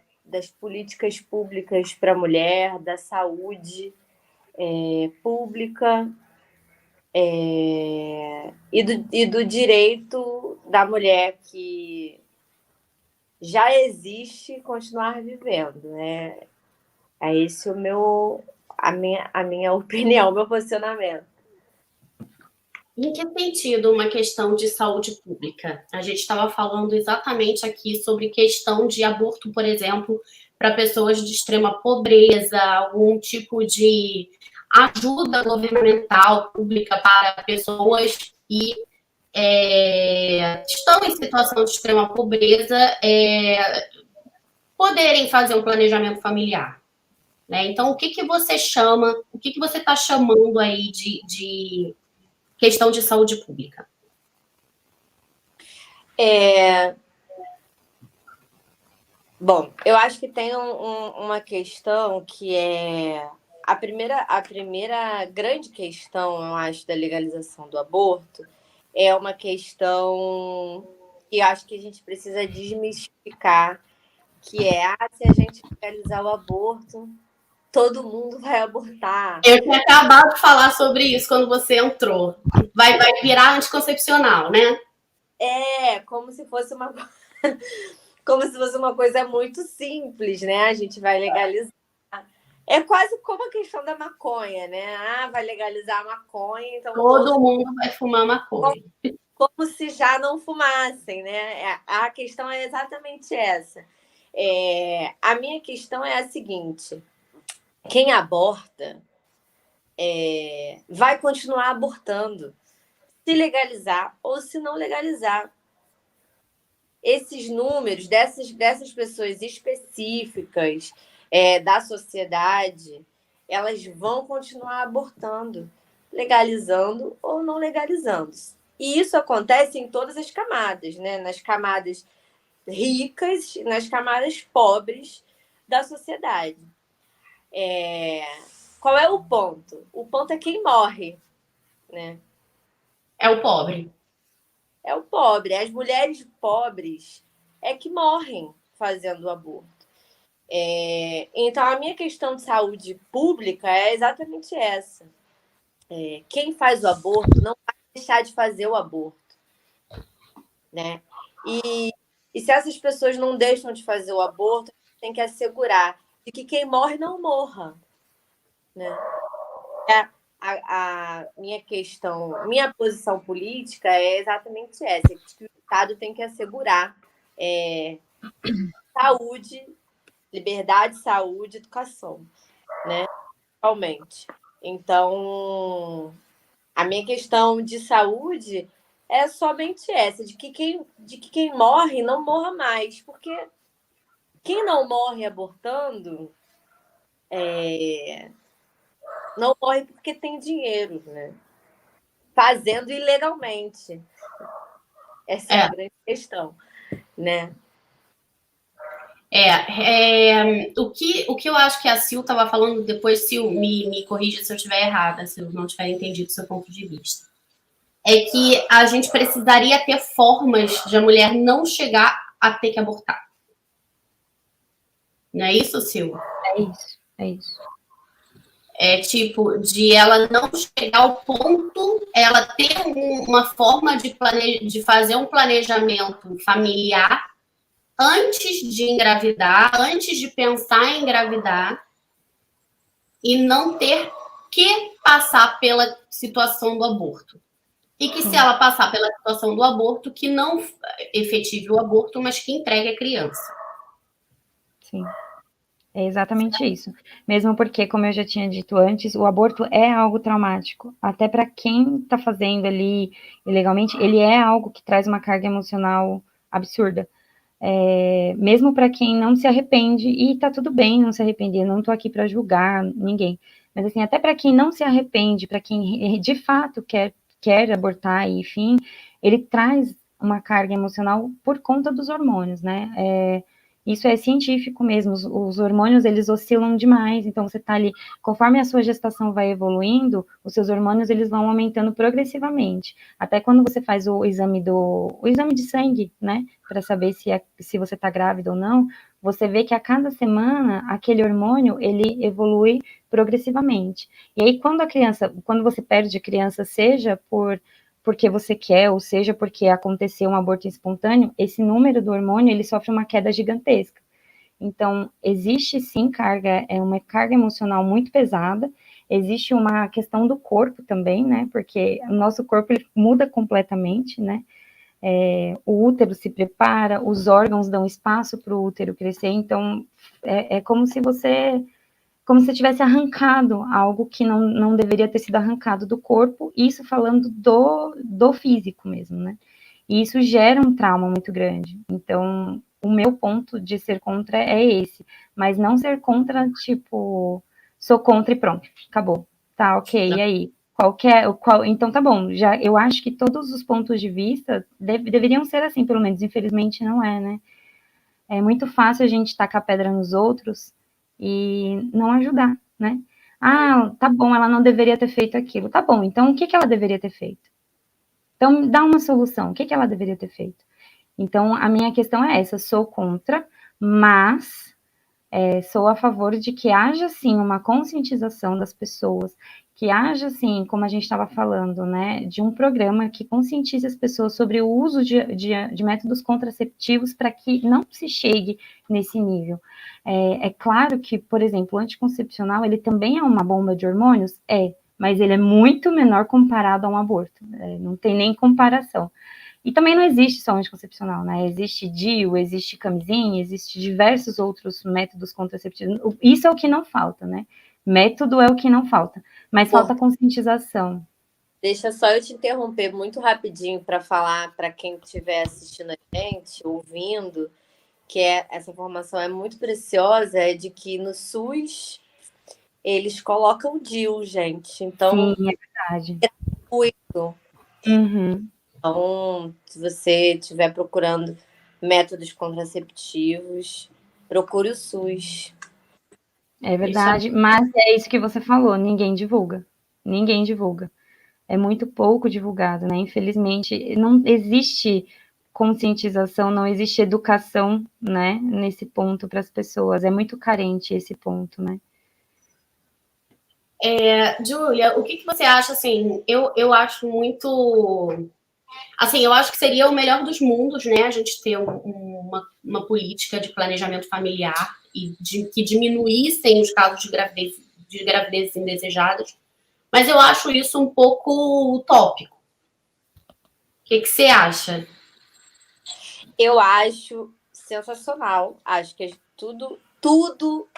Speaker 6: políticas públicas para a mulher, da saúde pública e do direito da mulher que já existe continuar vivendo, né? É esse a minha opinião, meu posicionamento.
Speaker 4: Em que sentido uma questão de saúde pública? A gente estava falando exatamente aqui sobre questão de aborto, por exemplo, para pessoas de extrema pobreza, algum tipo de ajuda governamental pública para pessoas que estão em situação de extrema pobreza poderem fazer um planejamento familiar. Né? Então, o que você chama, o que você está chamando aí de questão de saúde pública?
Speaker 6: Bom, eu acho que tem uma questão que é a primeira grande questão, eu acho, da legalização do aborto é uma questão que eu acho que a gente precisa desmistificar, que é se a gente legalizar o aborto, todo mundo vai abortar.
Speaker 4: Eu tinha acabado de falar sobre isso quando você entrou. Vai virar anticoncepcional, né?
Speaker 6: Como se fosse uma coisa muito simples, né? A gente vai legalizar. É quase como a questão da maconha, né? Vai legalizar a maconha, então
Speaker 4: todo mundo vai fumar maconha.
Speaker 6: Como se já não fumassem, né? A questão é exatamente essa. A minha questão é a seguinte: quem aborta vai continuar abortando, se legalizar ou se não legalizar. Esses números dessas pessoas específicas da sociedade, elas vão continuar abortando, legalizando ou não legalizando. E isso acontece em todas as camadas, né? Nas camadas ricas, nas camadas pobres da sociedade. Qual é o ponto? O ponto é quem morre, né?
Speaker 4: É o pobre.
Speaker 6: É o pobre. As mulheres pobres é que morrem fazendo o aborto. Então, a minha questão de saúde pública é exatamente essa. Quem faz o aborto não vai deixar de fazer o aborto, né? E se essas pessoas não deixam de fazer o aborto, tem que assegurar de que quem morre não morra, né? A minha questão, minha posição política é exatamente essa, que o Estado tem que assegurar saúde, liberdade, saúde, educação, né? Realmente. Então, a minha questão de saúde é somente essa, de que quem morre não morra mais, porque quem não morre abortando não morre porque tem dinheiro, né? Fazendo ilegalmente. Essa é a grande questão, né?
Speaker 4: O que eu acho que a Sil estava falando, depois, Sil, me corrija se eu estiver errada, se eu não tiver entendido o seu ponto de vista, é que a gente precisaria ter formas de a mulher não chegar a ter que abortar. Não é isso, Sil?
Speaker 5: É isso, é isso.
Speaker 4: É tipo, de ela não chegar ao ponto, ela ter uma forma de fazer um planejamento familiar antes de engravidar, antes de pensar em engravidar, e não ter que passar pela situação do aborto. E que se ela passar pela situação do aborto, que não efetive o aborto, mas que entregue a criança.
Speaker 5: Sim. É exatamente isso. Mesmo porque, como eu já tinha dito antes, o aborto é algo traumático. Até para quem está fazendo ali ilegalmente, ele é algo que traz uma carga emocional absurda. Mesmo para quem não se arrepende, e tá tudo bem não se arrepender, não tô aqui para julgar ninguém. Mas assim, até para quem não se arrepende, para quem de fato quer abortar, e enfim, ele traz uma carga emocional por conta dos hormônios, né? Isso é científico mesmo, os hormônios, eles oscilam demais, então você tá ali, conforme a sua gestação vai evoluindo, os seus hormônios, eles vão aumentando progressivamente, até quando você faz o exame de sangue, né, para saber se você tá grávida ou não, você vê que a cada semana, aquele hormônio, ele evolui progressivamente, e aí quando você perde a criança, seja porque você quer, ou seja, porque aconteceu um aborto espontâneo, esse número do hormônio, ele sofre uma queda gigantesca. Então, existe sim uma carga emocional muito pesada, existe uma questão do corpo também, né, porque o nosso corpo ele muda completamente, né, o útero se prepara, os órgãos dão espaço para o útero crescer, então, é como se você tivesse arrancado algo que não deveria ter sido arrancado do corpo, isso falando do físico mesmo, né? E isso gera um trauma muito grande. Então, o meu ponto de ser contra é esse, mas não ser contra, tipo, sou contra e pronto, acabou. Tá, ok, e aí? Então tá bom, eu acho que todos os pontos de vista deveriam ser assim, pelo menos, infelizmente não é, né? É muito fácil a gente tacar pedra nos outros e não ajudar, né? Ah, tá bom, ela não deveria ter feito aquilo. Tá bom, então o que ela deveria ter feito? Então, dá uma solução. O que ela deveria ter feito? Então, a minha questão é essa: sou contra, mas sou a favor de que haja, sim, uma conscientização das pessoas, que haja, sim, como a gente estava falando, né, de um programa que conscientize as pessoas sobre o uso de métodos contraceptivos para que não se chegue nesse nível. É claro que, por exemplo, o anticoncepcional, ele também é uma bomba de hormônios? Mas ele é muito menor comparado a um aborto, não tem nem comparação. E também não existe só anticoncepcional, né? Existe DIU, existe camisinha, existe diversos outros métodos contraceptivos. Isso é o que não falta, né? Método é o que não falta, mas falta conscientização.
Speaker 6: Deixa só eu te interromper muito rapidinho para falar para quem estiver assistindo a gente, ouvindo, que essa informação é muito preciosa, é de que no SUS eles colocam o DIU, gente. Então,
Speaker 5: sim, é verdade.
Speaker 6: É muito.
Speaker 5: Uhum.
Speaker 6: Então, se você estiver procurando métodos contraceptivos, procure o SUS.
Speaker 5: É verdade, mas é isso que você falou, ninguém divulga. Ninguém divulga. É muito pouco divulgado, né? Infelizmente, não existe conscientização, não existe educação, né, nesse ponto para as pessoas. É muito carente esse ponto, né?
Speaker 4: Júlia, o que você acha, assim, eu acho muito... Assim, eu acho que seria o melhor dos mundos, né, a gente ter uma política de planejamento familiar e que diminuíssem os casos de gravidez indesejadas, mas eu acho isso um pouco utópico. O que você acha?
Speaker 6: Eu acho sensacional. Acho que tudo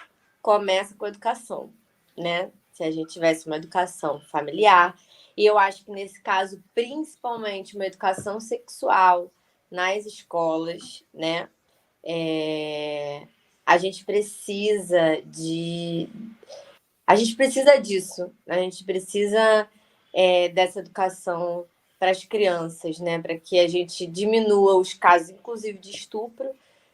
Speaker 6: começa com educação, né? Se a gente tivesse uma educação familiar, e eu acho que nesse caso, principalmente uma educação sexual nas escolas, né? A gente precisa disso, a gente precisa dessa educação para as crianças, né? Para que a gente diminua os casos, inclusive de estupro,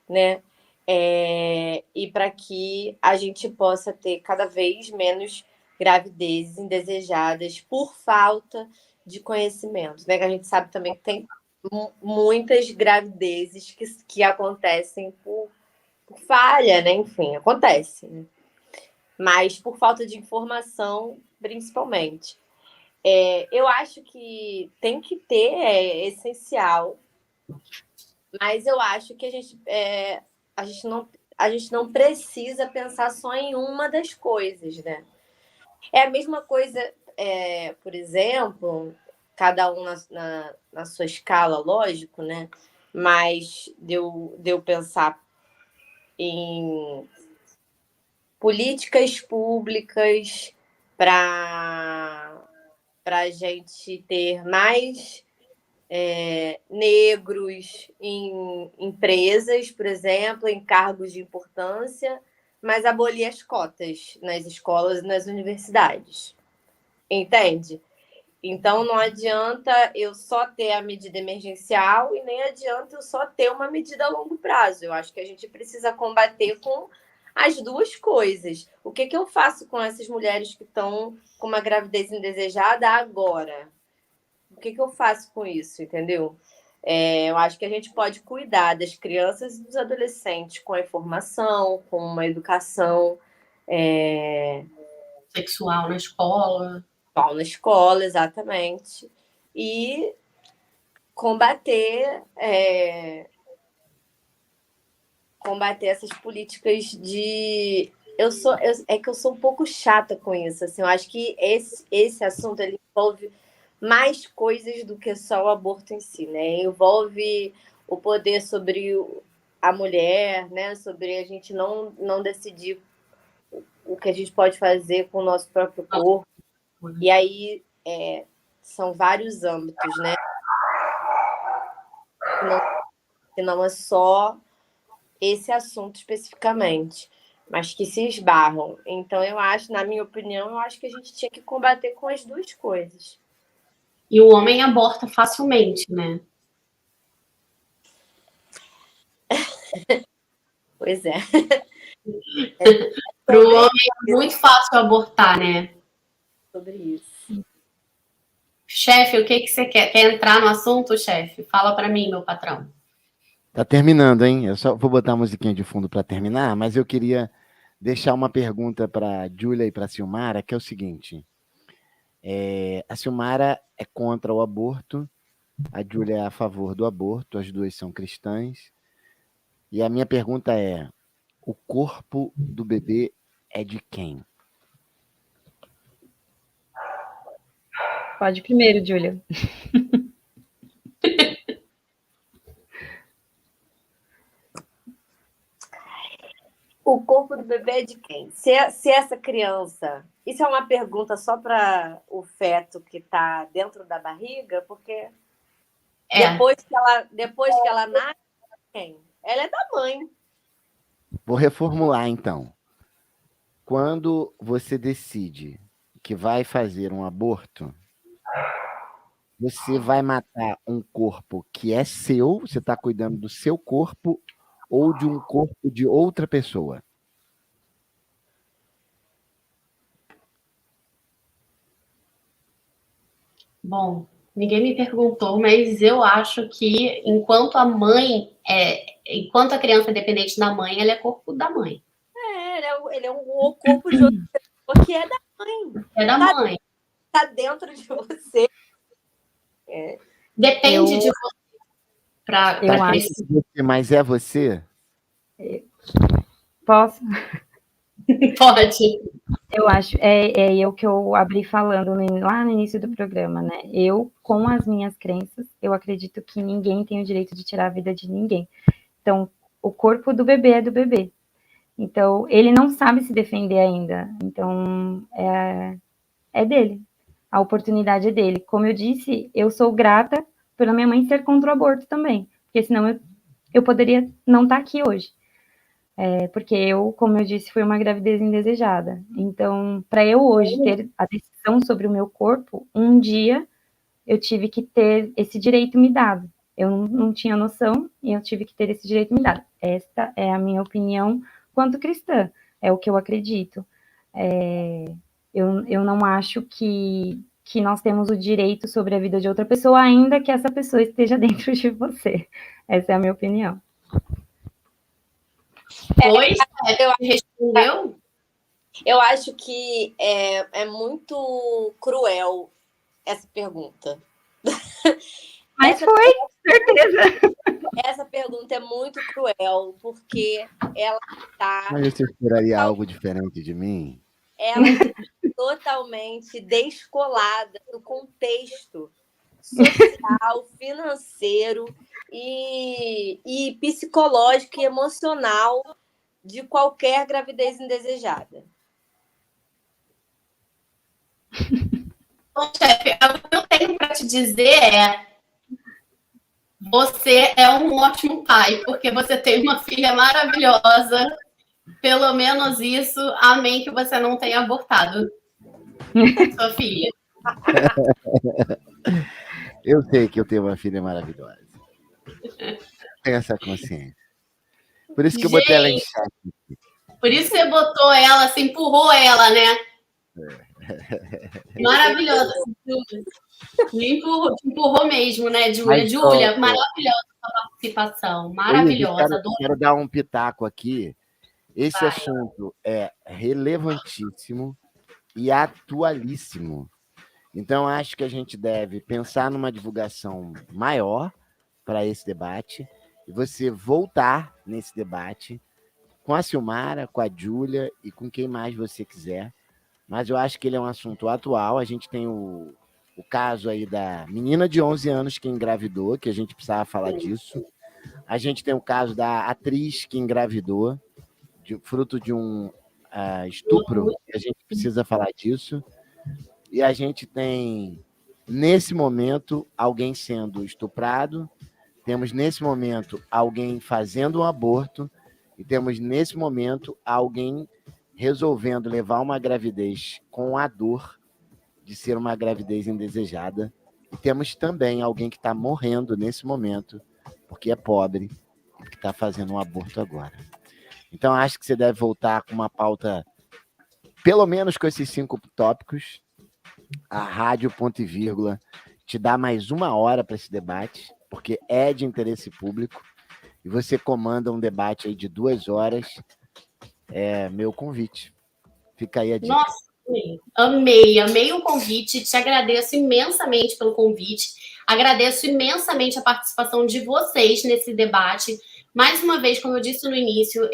Speaker 6: né? e para que a gente possa ter cada vez menos gravidezes indesejadas por falta de conhecimento, né? Que a gente sabe também que tem muitas gravidezes que acontecem por falha, né? Enfim, acontece, né? Mas por falta de informação, principalmente. Eu acho que tem que ter, é essencial, mas eu acho que a gente não precisa pensar só em uma das coisas, né? É a mesma coisa, por exemplo, cada um na sua escala, lógico, né? Mas de eu pensar em políticas públicas para a gente ter mais negros em empresas, por exemplo, em cargos de importância, mas abolir as cotas nas escolas e nas universidades. Entende? Então, não adianta eu só ter a medida emergencial e nem adianta eu só ter uma medida a longo prazo. Eu acho que a gente precisa combater com as duas coisas. O que eu faço com essas mulheres que estão com uma gravidez indesejada agora? O que eu faço com isso, entendeu? Eu acho que a gente pode cuidar das crianças e dos adolescentes com a informação, com uma educação
Speaker 4: Sexual na escola.
Speaker 6: na escola, exatamente. E combater essas políticas de... É que eu sou um pouco chata com isso. Assim, eu acho que esse assunto ele envolve mais coisas do que só o aborto em si, né? Envolve o poder sobre a mulher, né? Sobre a gente não decidir o que a gente pode fazer com o nosso próprio corpo. E aí são vários âmbitos, né? Que não é só esse assunto especificamente, mas que se esbarram. Então, eu acho, na minha opinião, eu acho que a gente tinha que combater com as duas coisas.
Speaker 4: E o homem aborta facilmente, né?
Speaker 6: Pois é.
Speaker 4: Para o homem é muito fácil abortar, né?
Speaker 6: Sobre isso.
Speaker 4: Chefe, o que você quer? Quer entrar no assunto, chefe? Fala para mim, meu patrão.
Speaker 7: Tá terminando, hein? Eu só vou botar a musiquinha de fundo para terminar, mas eu queria deixar uma pergunta para a Júlia e para a Silmara, que é o seguinte. A Silmara é contra o aborto, a Júlia é a favor do aborto, as duas são cristãs. E a minha pergunta é: o corpo do bebê é de quem?
Speaker 5: Pode primeiro, Júlia.
Speaker 6: O corpo do bebê é de quem? Se essa criança... Isso é uma pergunta só para o feto que está dentro da barriga, porque depois que ela nasce, quem? Ela é da mãe.
Speaker 7: Vou reformular, então. Quando você decide que vai fazer um aborto, você vai matar um corpo que é seu, você está cuidando do seu corpo, ou de um corpo de outra pessoa?
Speaker 4: Bom, ninguém me perguntou, mas eu acho que enquanto a criança é dependente da mãe, ela é corpo da mãe.
Speaker 6: Ele é o corpo de outra pessoa que é da mãe.
Speaker 4: É da mãe.
Speaker 6: Tá dentro de você.
Speaker 4: Depende de você para crescer.
Speaker 7: Mas é você?
Speaker 5: Posso?
Speaker 4: Pode.
Speaker 5: Eu acho, o que eu abri falando lá no início do programa, né? Eu, com as minhas crenças, eu acredito que ninguém tem o direito de tirar a vida de ninguém. Então, o corpo do bebê é do bebê. Então, ele não sabe se defender ainda. Então, é dele. A oportunidade é dele. Como eu disse, eu sou grata pela minha mãe ser contra o aborto também. Porque senão eu poderia não estar aqui hoje. Porque eu, como eu disse, fui uma gravidez indesejada. Então, para eu hoje ter a decisão sobre o meu corpo, um dia eu tive que ter esse direito me dado. Eu não tinha noção e eu tive que ter esse direito me dado. Esta é a minha opinião quanto cristã, é o que eu acredito. Eu não acho que nós temos o direito sobre a vida de outra pessoa, ainda que essa pessoa esteja dentro de você. Essa é a minha opinião.
Speaker 4: Pois, respondeu?
Speaker 6: Eu acho que é muito cruel essa pergunta.
Speaker 5: Mas foi, certeza.
Speaker 6: Essa pergunta é muito cruel, porque ela está...
Speaker 7: Mas você esperaria algo diferente de mim?
Speaker 6: Ela está totalmente descolada do contexto social, financeiro e psicológico e emocional de qualquer gravidez indesejada.
Speaker 4: Bom, chefe, o que eu tenho para te dizer você é um ótimo pai, porque você tem uma filha maravilhosa. Pelo menos isso, amém, que você não tenha abortado sua filha.
Speaker 7: Eu sei que eu tenho uma filha maravilhosa. Tenho essa consciência. Por isso que eu botei ela em xeque.
Speaker 4: Por isso você botou ela, você empurrou ela, né? Maravilhosa. Me empurrou mesmo, né, Júlia? Júlia, maravilhosa sua participação. Maravilhosa.
Speaker 7: Quero dar um pitaco aqui. Esse assunto é relevantíssimo e atualíssimo. Então, acho que a gente deve pensar numa divulgação maior para esse debate e você voltar nesse debate com a Silmara, com a Júlia e com quem mais você quiser. Mas eu acho que ele é um assunto atual. A gente tem o caso aí da menina de 11 anos que engravidou, que a gente precisava falar disso. A gente tem o caso da atriz que engravidou, fruto de um estupro, que a gente precisa falar disso. E a gente tem, nesse momento, alguém sendo estuprado, temos, nesse momento, alguém fazendo um aborto, e temos, nesse momento, alguém resolvendo levar uma gravidez com a dor de ser uma gravidez indesejada. E temos também alguém que está morrendo nesse momento, porque é pobre, e que está fazendo um aborto agora. Então, acho que você deve voltar com uma pauta, pelo menos com esses 5 tópicos. A Rádio Ponto e Vírgula te dá mais 1 hora para esse debate, porque é de interesse público, e você comanda um debate aí de 2 horas. É meu convite. Fica aí a dica.
Speaker 4: Nossa, amei o convite, te agradeço imensamente pelo convite, agradeço imensamente a participação de vocês nesse debate. Mais uma vez, como eu disse no início,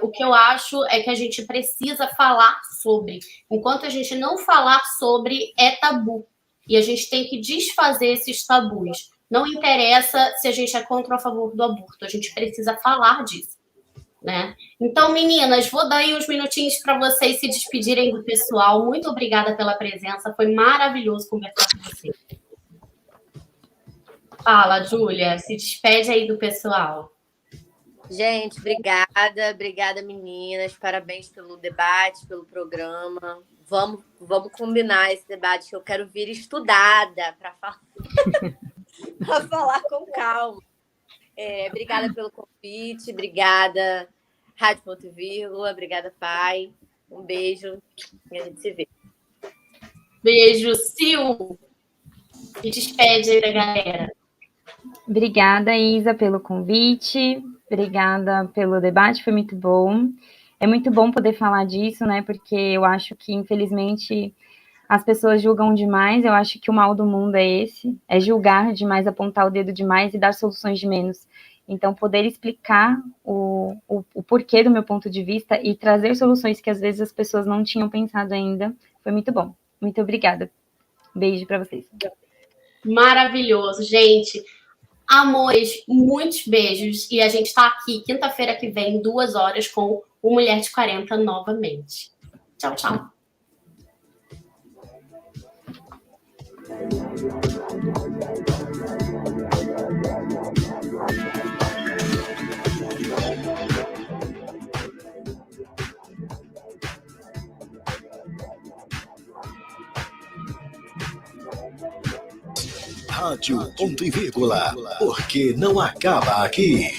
Speaker 4: o que eu acho é que a gente precisa falar sobre. Enquanto a gente não falar sobre, é tabu. E a gente tem que desfazer esses tabus. Não interessa se a gente é contra ou a favor do aborto, a gente precisa falar disso, né? Então, meninas, vou dar aí uns minutinhos para vocês se despedirem do pessoal. Muito obrigada pela presença, foi maravilhoso conversar com vocês. Fala, Júlia, se despede aí do pessoal.
Speaker 6: Gente, obrigada meninas, parabéns pelo debate, pelo programa. Vamos combinar esse debate que eu quero vir estudada para falar, para falar com calma. Obrigada pelo convite, obrigada Rádio Ponto e Vírgula, obrigada pai, um beijo e a gente se vê.
Speaker 4: Beijo, Sil, se despede aí da galera.
Speaker 5: Obrigada, Isa, pelo convite. Obrigada pelo debate, foi muito bom. É muito bom poder falar disso, né? Porque eu acho que, infelizmente, as pessoas julgam demais. Eu acho que o mal do mundo é esse, é julgar demais, apontar o dedo demais e dar soluções de menos. Então, poder explicar o porquê do meu ponto de vista e trazer soluções que, às vezes, as pessoas não tinham pensado ainda, foi muito bom. Muito obrigada. Beijo para vocês.
Speaker 4: Maravilhoso, gente. Amores, muitos beijos. E a gente está aqui quinta-feira que vem, 2 horas, com o Mulher de 40 novamente. Tchau, tchau.
Speaker 1: Rádio Ponto e Vírgula, porque não acaba aqui.